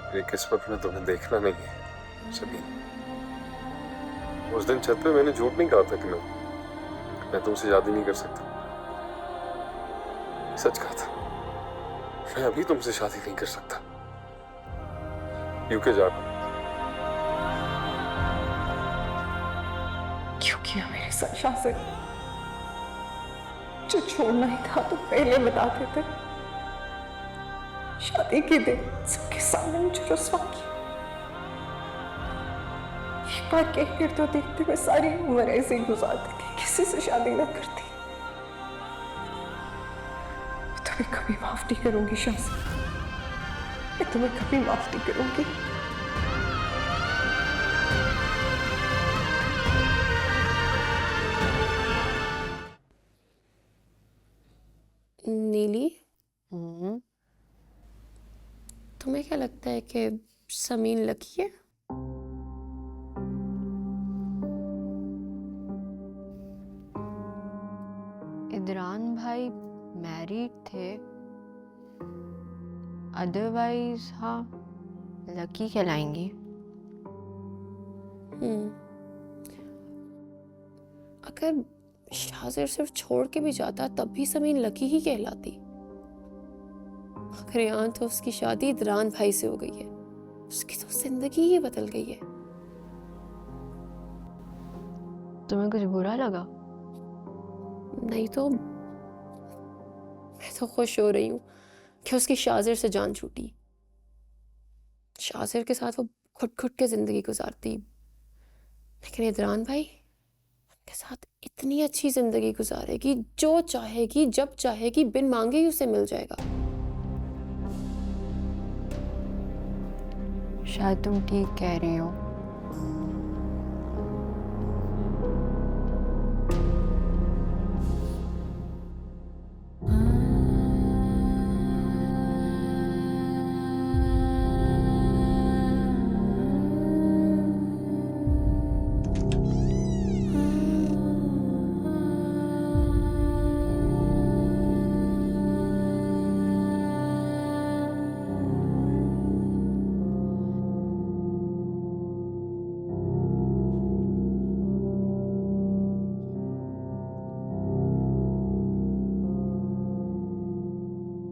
मेरी किस्मत में तुम्हें देखना नहीं है सभी। उस दिन छत पे मैंने झूठ नहीं कहा था कि मैं तुमसे शादी नहीं कर सकता। सच कहा था, मैं अभी तुमसे शादी नहीं कर सकता। यूके जा रहा हूं। क्यों किया मेरे साथ शासन? जो छोड़ना ही था तो पहले बता देते। शादी के दिन सबके सामने मुझे रुस्वा किया। एक बार कहकर तो देखते हुए सारी उम्र ऐसे ही गुजारती थी, किसी से शादी ना करती। मैं तुम्हें कभी माफ नहीं करूंगी शासन, मैं तुम्हें कभी माफ नहीं करूंगी। नीली, हम्म। तुम्हें क्या लगता है कि समीन लकी है? इदरान भाई मैरिड थे, अदरवाइज हाँ लकी कहलाएंगी। अगर शाजिर सिर्फ छोड़ के भी जाता तब भी समीन लकी ही कहलाती। मगर यहाँ तो उसकी शादी इदरान भाई से हो गई है, उसकी तो जिंदगी ही बदल गई है। तुम्हें कुछ बुरा लगा? नहीं तो मैं तो खुश हो रही हूँ कि उसकी शाजिर से जान छूटी। शाजिर के साथ वो घुट घुट के जिंदगी गुजारती, लेकिन इदरान भाई उनके साथ इतनी अच्छी जिंदगी गुजारेगी, जो चाहेगी जब चाहेगी बिन मांगे ही उसे मिल जाएगा। शायद तुम ठीक कह रही हो।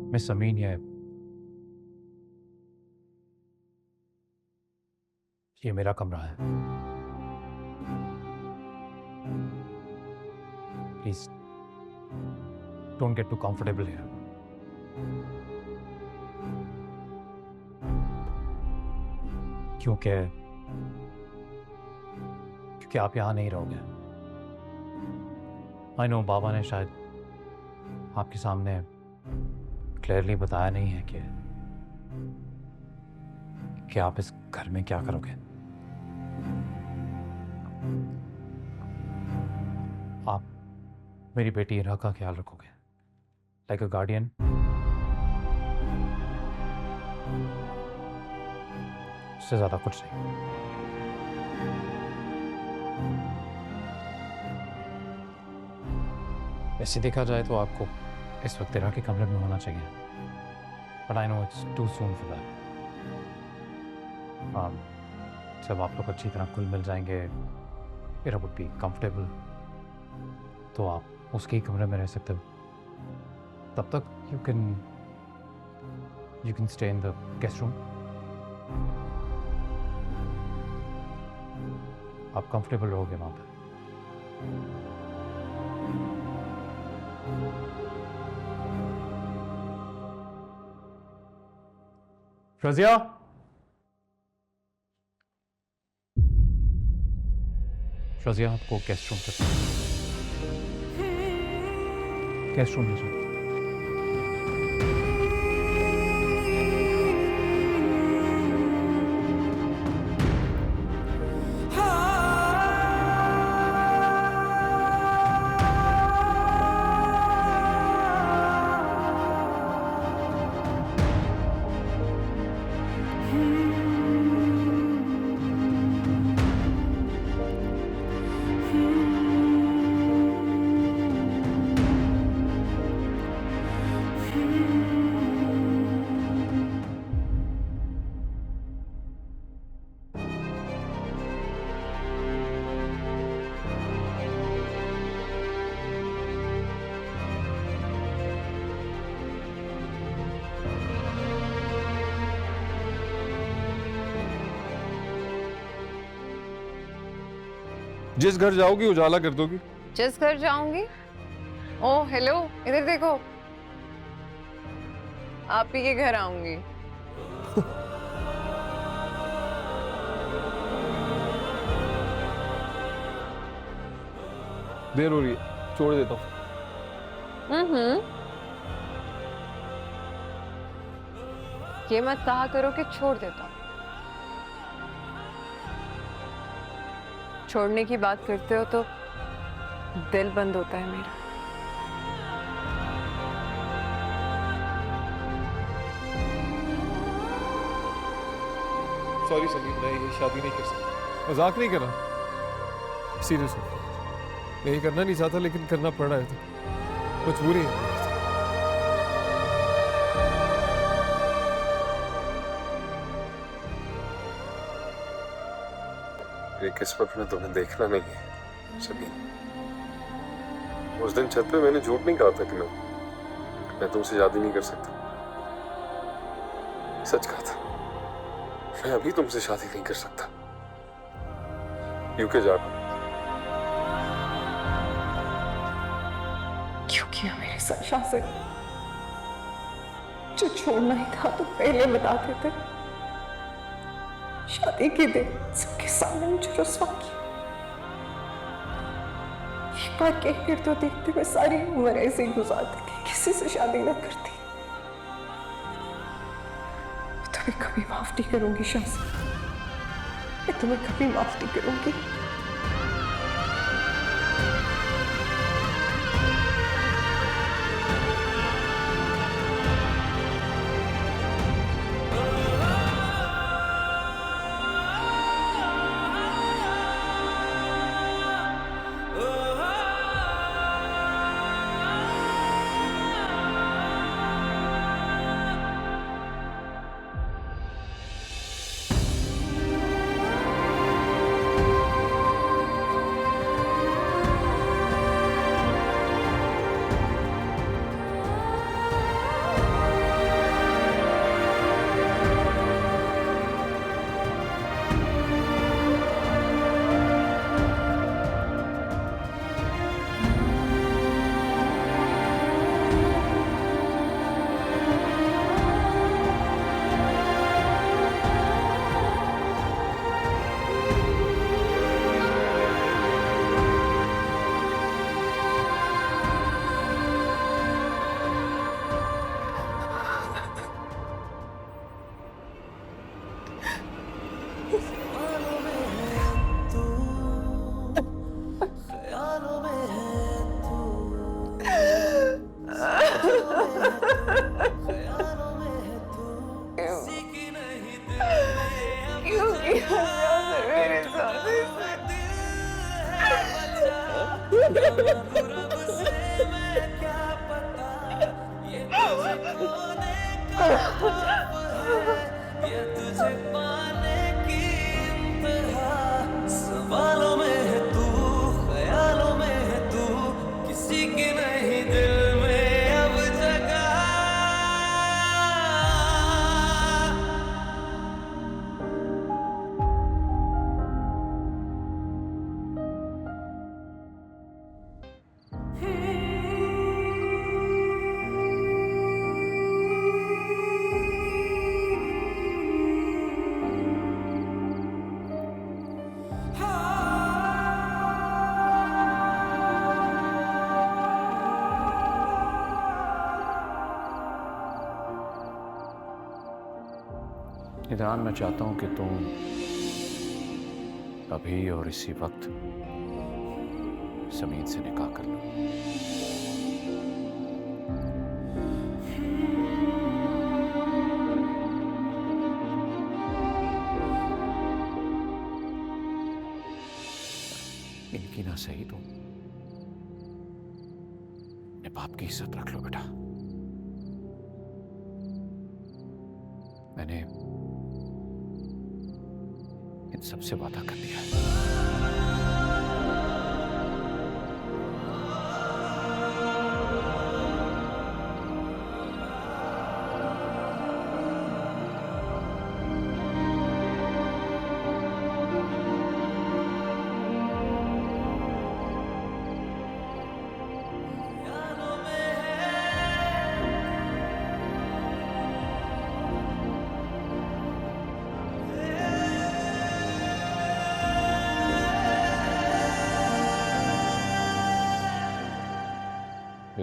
मिस अमीन, ये मेरा कमरा है। Please don't get too comfortable here. क्योंकि क्योंकि आप यहां नहीं रहोगे। आई नो बाबा ने शायद आपके सामने क्लियरली बताया नहीं है कि आप इस घर में क्या करोगे। आप मेरी बेटी इरा का ख्याल रखोगे, लाइक अ गार्डियन। उससे ज्यादा कुछ नहीं। वैसे देखा जाए तो आपको इस वक्त इरा के कमरे में होना चाहिए, but I know it's too soon for that. जब आप लोग अच्छी तरह घुल मिल जाएंगे, इरा वुड बी कंफर्टेबल, तो आप उसके ही कमरे में रह सकते हो। तब तक you can stay in the guest room. आप कंफर्टेबल रहोगे वहां पर। रजिया, रजिया आपको गेस्ट रूम तक, गेस्ट रूम ले जाओ। जिस घर जाओगी उजाला कर दोगी। जिस घर जाऊंगी। ओ हेलो, इधर देखो, आप ही के घर आऊंगी। देर हो रही है, छोड़ देता हूँ। ये मत कहा करो कि छोड़ देता हूं। छोड़ने की बात करते हो तो दिल बंद होता है मेरा। सॉरी सलीम, मैं ये शादी नहीं कर सकता। मजाक नहीं कर रहा, सीरियस हूँ। मैं ये करना नहीं चाहता लेकिन करना पड़ रहा है, तो मजबूरी है। मेरी किस्मत में तुम्हें देखना नहीं है सलीम। उस दिन छत पे मैंने झूठ नहीं कहा था कि मैं तुमसे शादी नहीं कर सकता। सच कहा था, मैं अभी तुमसे शादी नहीं कर सकता। यूके जा रहा हूं। क्यों किया मेरे साथ शासन? जो छोड़ना ही था तो पहले बता देते। शादी के दिन सबके सामने मुझे रुस्वा किया। एक बार कहकर तो देखते हुए सारी उम्र ऐसे ही गुजारती थी, किसी से शादी ना करती। मैं तुम्हें कभी माफ नहीं करूंगी शासन, मैं तुम्हें कभी माफ नहीं करूंगी। इदरान, मैं चाहता हूं कि तुम अभी और इसी वक्त समीत से निकाह कर लो। इनकी ना सही तो अपने बाप की इज्जत रख लो बेटा। मैंने इन सबसे वादा कर लिया है।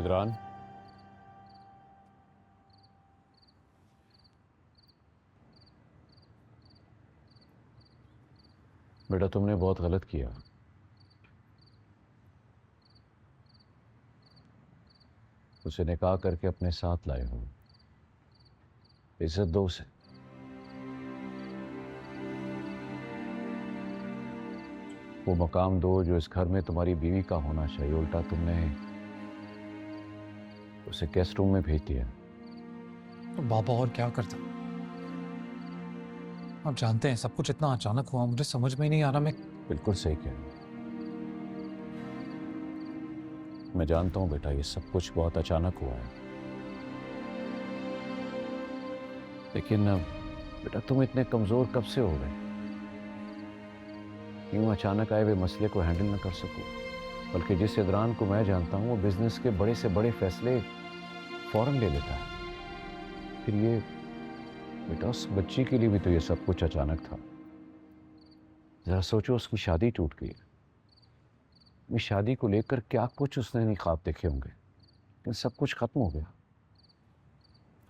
इदरान, बेटा तुमने बहुत गलत किया। उसे निकाह करके अपने साथ लाए हो। इज्जत दो उसे। वो मकाम दो जो इस घर में तुम्हारी बीवी का होना चाहिए। उल्टा तुमने उसे गेस्ट रूम में भेज दिया। तो बाबा और क्या करता? आप जानते हैं सब कुछ इतना अचानक हुआ, मुझे समझ में ही नहीं आ रहा मैं। बिल्कुल सही कह रहे हो। मैं जानता हूं बेटा, ये सब कुछ बहुत अचानक हुआ है, लेकिन बेटा तुम इतने कमजोर कब से हो गए? यूं अचानक आए हुए मसले को हैंडल न कर सको। बल्कि जिस इदरान को मैं जानता हूं वो बिजनेस के बड़े से बड़े फैसले फौरन ले लेता है। फिर ये बेटा उस बच्ची के लिए भी तो ये सब कुछ अचानक था। जरा सोचो, उसकी शादी टूट गई। इस शादी को लेकर क्या कुछ उसने नहीं ख्वाब देखे होंगे, लेकिन सब कुछ खत्म हो गया।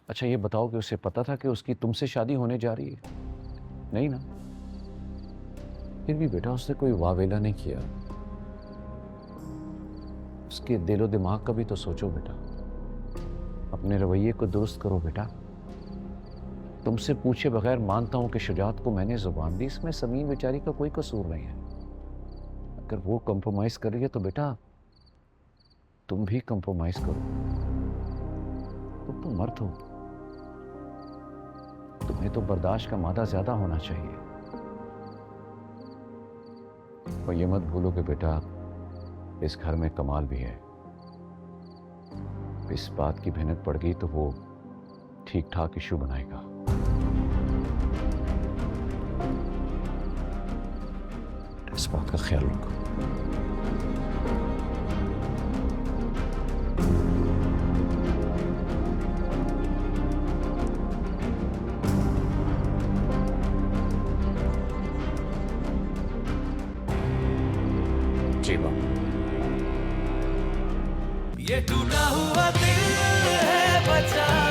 अच्छा ये बताओ कि उसे पता था कि उसकी तुमसे शादी होने जा रही है? नहीं ना। फिर भी बेटा उसने कोई वावेला नहीं किया। उसके दिलो दिमाग का भी तो सोचो बेटा। अपने रवैये को दुरुस्त करो बेटा। तुमसे पूछे बगैर मानता हूं कि शुजात को मैंने जुबान दी, इसमें समीन बेचारी का कोई कसूर नहीं है। अगर वो कंप्रोमाइज कर रही है तो बेटा तुम भी कंप्रोमाइज करो। तुम तो मर्द हो, तुम्हें तो बर्दाश्त का मादा ज्यादा होना चाहिए। और ये मत भूलो कि बेटा इस घर में कमाल भी है। इस बात की भनक पड़ गई तो वो ठीक ठाक इशू बनाएगा। इस बात का ख्याल रखो। जी बाबा। ये टूटा हुआ दिल है बचा